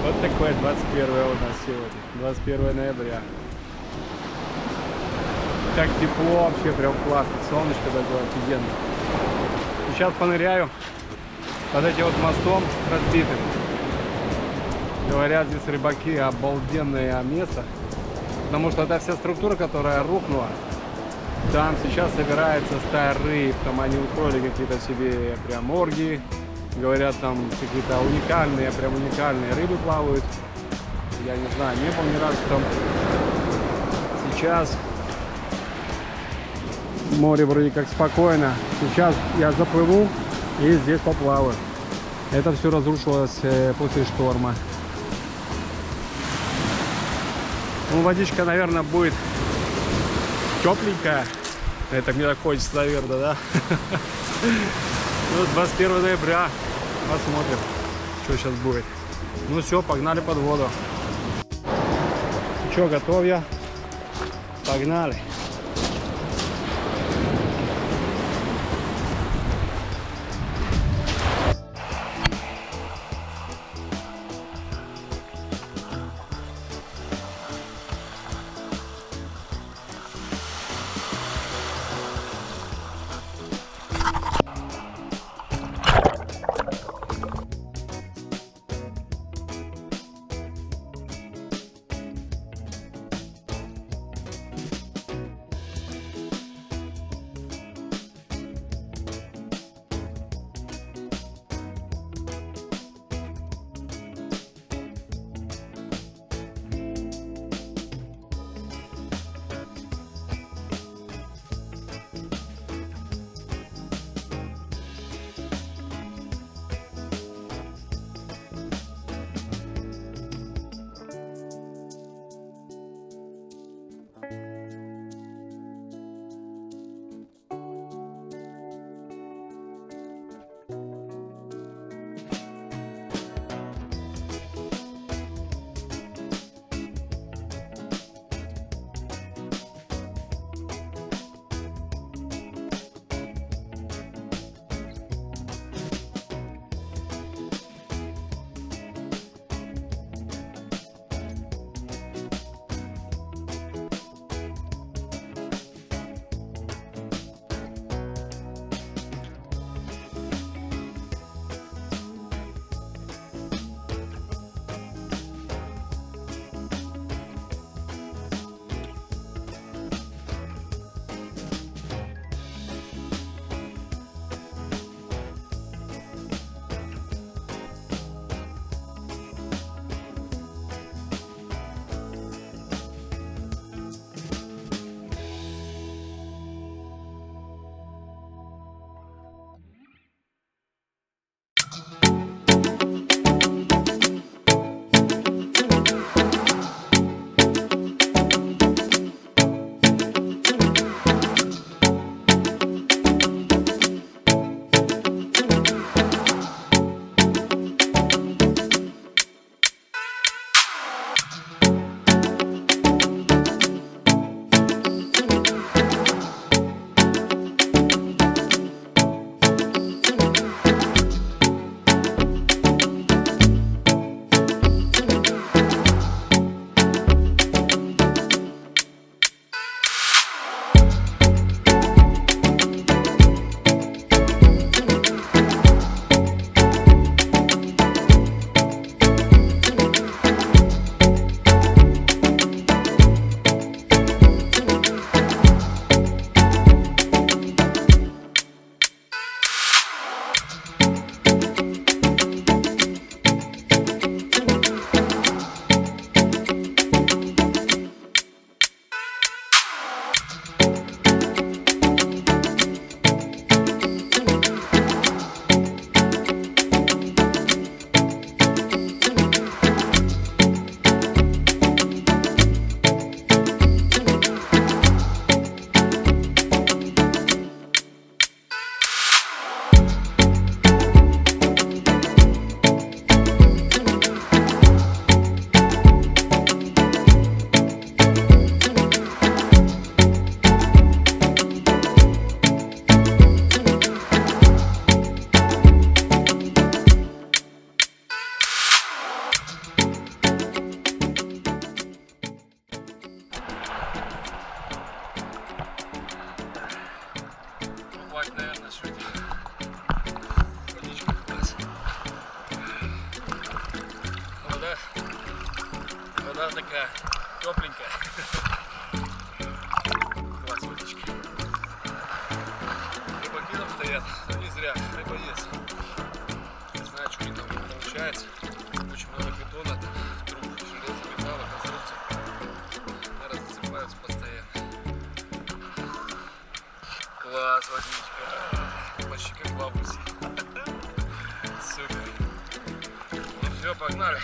Вот такое 21 у нас сегодня, 21 ноября. Так тепло, вообще прям классно, солнышко такое офигенно. Сейчас поныряю под этим вот мостом разбитым. Говорят, здесь рыбаки обалденное место, потому что эта вся структура, которая рухнула, там сейчас собирается стая рыб, там они устроили какие-то себе прям оргии. Говорят, там какие-то уникальные, прям уникальные рыбы плавают. Я не знаю, не был ни разу там. Сейчас море вроде как спокойно. Сейчас я заплыву и здесь поплаваю. Это все разрушилось после шторма. Ну, водичка, наверное, будет тепленькая. Это мне так хочется, наверное, да? Ну, 21 ноября. Посмотрим, что сейчас будет. Ну все, погнали под воду. Что, готов я? Погнали. Вода такая тепленькая. Класс водички. Рыбаки там стоят, но не зря, рыба есть. Не знаю, что у них там получается. Очень много бетона, труб, железа, металла, конструкций. Наверное, засыпаются постоянно. Класс водичка. Почти как в августе. Супер. Ну все, погнали.